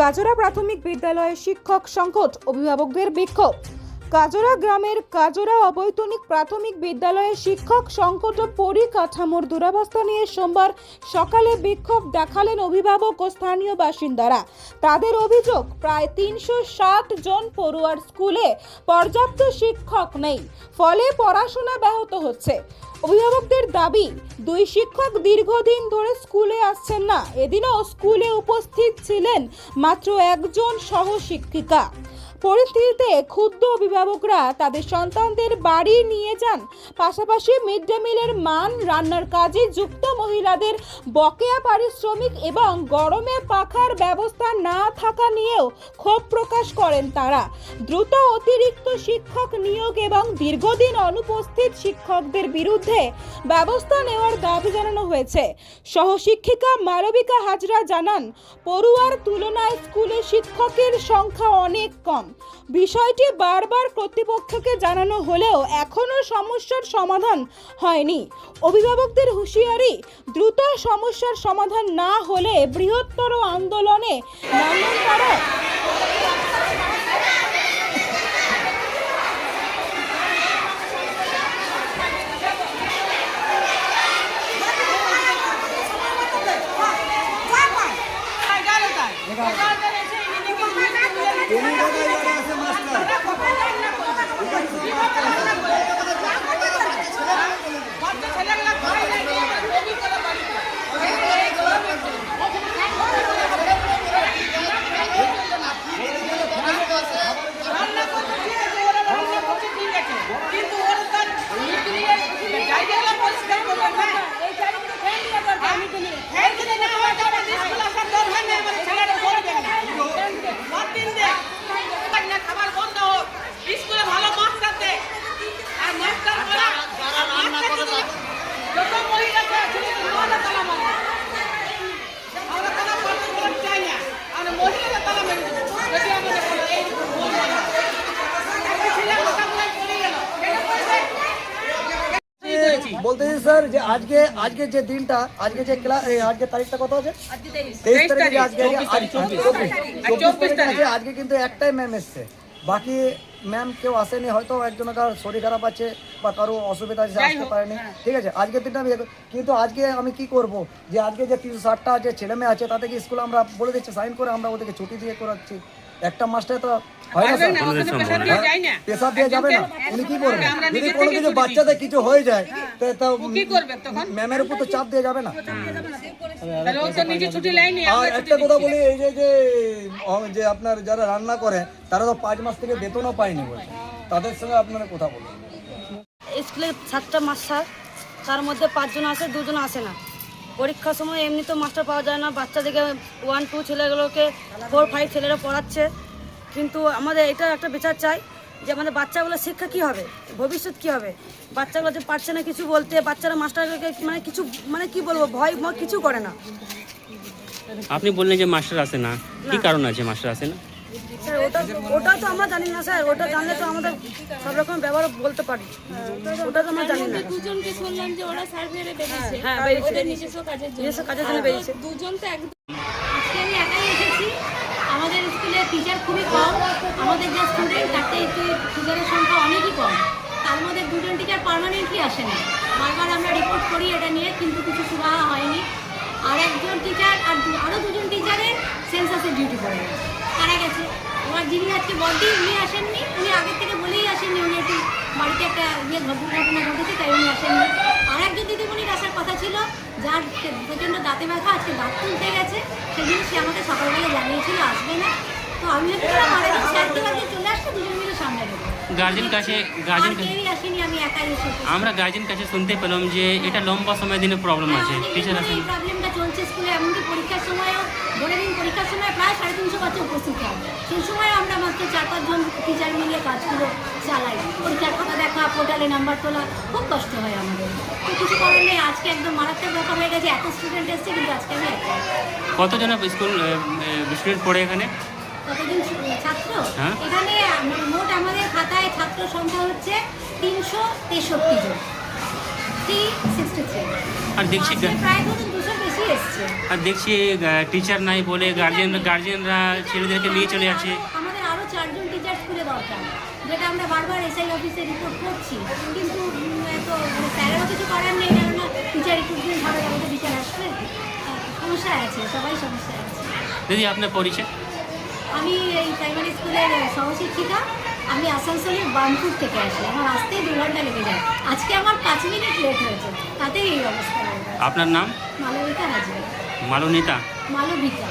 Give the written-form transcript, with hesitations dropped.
কাজরা প্রাথমিক বিদ্যালয়ে শিক্ষক সংকট, অভিভাবকদের বিক্ষোভ। কাজরা গ্রামের কাজরা অবৈতনিক প্রাথমিক বিদ্যালয়ে শিক্ষক সংকট ও পরিকাঠামোর দুরবস্থা নিয়ে সোমবার সকালে বিক্ষোভ দেখালেন অভিভাবক ও স্থানীয় বাসিন্দারা। তাদের অভিযোগ, প্রায় ৩৬০ জন পড়ুয়ার স্কুলে পর্যাপ্ত শিক্ষক নেই, ফলে পড়াশোনা ব্যাহত হচ্ছে। অভিভাবকদের দাবি, দুই শিক্ষক দীর্ঘদিন ধরে স্কুলে আসছেন না। এদিনও স্কুলে উপস্থিত ছিলেন মাত্র একজন সহশিক্ষিকা। পরিস্থিতিতে ক্ষুব্ধ অভিভাবকরা তাদের সন্তানদের বাড়ি নিয়ে যান। পাশাপাশি মিড ডে মিলের মান, রান্নার কাজে যুক্ত মহিলাদের বকেয়া পারিশ্রমিক এবং গরমে পাখার ব্যবস্থা না থাকা নিয়েও ক্ষোভ প্রকাশ করেন তারা। দ্রুত অতিরিক্ত শিক্ষক নিয়োগ এবং দীর্ঘদিন অনুপস্থিত শিক্ষকদের বিরুদ্ধে ব্যবস্থা নেওয়ার দাবি জানানো হয়েছে। সহশিক্ষিকা মালবিকা হাজরা জানান, পড়ুয়ার তুলনায় স্কুলে শিক্ষকের সংখ্যা অনেক কম। বিষয়টি বারবার কর্তৃপক্ষকে জানানো হলেও এখনো সমস্যার সমাধান হয়নি। অভিভাবকদের হুঁশিয়ারি, দ্রুত সমস্যার সমাধান না হলে বৃহত্তর আন্দোলনে নামবেন তারা। বলতেছি স্যার যে আজকে যে দিনটা, আজকে যে ক্লাস, আজকে তারিখটা কত আছে? 23 তারিখে। আজকে কিন্তু একটাই ম্যাম এসছে, বাকি ম্যাম কেউ আসেনি। হয়তো একজনের কারো শরীর খারাপ আছে বা কারো অসুবিধা আছে, আসতে পারেনি, ঠিক আছে। আজকের দিনটা আমি কিন্তু আজকে আমি কি করব, যে আজকে যে 360টা আছে ছেলে মেয়ে আছে, তাদেরকে স্কুলে আমরা বলে দিচ্ছি সাইন করে, আমরা ওদেরকে ছুটি দিয়ে করাচ্ছি। একটা মাস্টার তো হয় না স্যার, পেশাব দিয়ে যাবে না। উনি কি করবে যদি কোনো কিছু বাচ্চাদের কিছু হয়ে যায়, তো ম্যামের উপর তো চাপ দিয়ে যাবে না। আর একটা কথা বলি, এই যে আপনার যারা রান্না করে তারা তো 5 মাস থেকে বেতনও পায়নি বলছে, তাদের সঙ্গে আপনারা কথা বলুন। স্কুলে 7টা মাস্টার, তার মধ্যে 5 জন আসে, 2 জন আসে না। পরীক্ষার সময় এমনি তো মাস্টার পাওয়া যায় না। বাচ্চাদেরকে 1, 2 ছেলেগুলোকে 4, 5 ছেলেরা পড়াচ্ছে। কিন্তু আমাদের এটা একটা বিচার চাই যে আমাদের বাচ্চাগুলোর শিক্ষা কী হবে, ভবিষ্যৎ কী হবে। বাচ্চাগুলো যে পারছে না কিছু বলতে, বাচ্চারা মাস্টারকে কিছু কি বলবো, ভয় কিছু করে না। আপনি বললেন যে মাস্টার আসে না, কি কারণ আছে মাস্টার আসে না? স্যার ওটা তো আমরা জানি না স্যার, ওটা জানলে তো আমাদের সব রকম ব্যবহার বলতে পারি। ওটা তো আমরা জানি না। দুজনকে শুনলাম যে ওরা সার্ভেরে বেরিয়েছে, হ্যাঁ বেরিয়েছে, ওদের নিজস্ব কাজের জন্য বেরিয়েছে। দুজন তো একদম। আজকে আমি একাই এসেছি। আমাদের স্কুলে টিচার খুবই কম, আমাদের যে স্টুডেন্ট তাতে টিচারের সংখ্যা অনেকই কম। তার মধ্যে 2 জন টিচার পার্মানেন্টলি আসে না। বারবার আমরা রিপোর্ট করি এটা নিয়ে, কিন্তু কিছু সুরাহা হয়নি। আর একজন টিচার আর আরও 2 জন টিচারের সেন্সাসের ডিউটি পড়ে গেছে, তারা গেছে। এবার যিনি আজকে বলতে উনি আসেননি, উনি আগের থেকে বলেই আসেননি, উনি একটু বাড়িতে একটা দুর্ঘটনা ঘটেছে তাই উনি আসেননি। আর একজন দিদিমণির আসার কথা ছিল, যার প্রচণ্ড দাঁতে ব্যথা, আজকে দাঁত তুলতে গেছে, সেদিন সে আমাকে সকালবেলা জানিয়েছিল আসবে না। তো আমি ভেবেছিলাম আরেকজন স্যারকে আজকে চলে আসলে 2জন মিলে সামনে দেবো। আমরা গার্জেন কাছে শুনতে পেলাম যে এটা লম্বা সময় দিনে প্রবলেম আছে, টিচার আসেন। এই প্রবলেমটা চলছে স্কুলে, এমনকি পরীক্ষার সময়ও ধরে দিন পরীক্ষার সময় প্রায় 350 বাচ্চা উপস্থিত হয়। সেই সময় আমরা মাত্র 4-5 জন টিচার মিলে কাজগুলো চালাই। পরীক্ষার খাতা দেখা, পোর্টালে নাম্বার তোলা, খুব কষ্ট হয় আমাদের। তো কিছু করার নেই। আজকে একদম মারাত্মক ব্যাপার হয়ে গেছে, এত স্টুডেন্ট এসছে কিন্তু আজকে আমি কতজন স্টুডেন্ট পড়ে এখানে? কতজন ছাত্র? হ্যাঁ। এখানে মোট আমাদের খাতায় ছাত্র সংখ্যা হচ্ছে 363 জন, 363। আর দেখছি প্রায় ধরুন 200 বেশি বেশি এসছে। আর দেখছি টিচার নাই বলে গার্জেনরা ছেলেদেরকে নিয়ে চলে যাচ্ছে। আমাদের আরও 4 জন টিচার স্কুলে দরকার, যেটা আমরা বারবার এসআই অফিসে রিপোর্ট করছি, কিন্তু তো স্যারেরও কিছু করার নেই, কেননা টিচার রিক্রুটমেন্ট হবে, আমাদের টিচার আসবে, সমস্যায় আছে, সবাই সমস্যায় আছে। দিদি আপনার পরিচয়? আমি এই প্রাইমারি স্কুলের সহশিক্ষিকা। আমি আসানসোলের বার্নপুর থেকে আসি, আমার আসতেই 2 ঘন্টা লেগে যায়। আজকে আমার 5 মিনিট লেট হয়েছে, তাতেই এই অবস্থা হয়ে গেছে। আপনার নাম? মালবিকা হাজরা। মালনীতা? মালবিকা।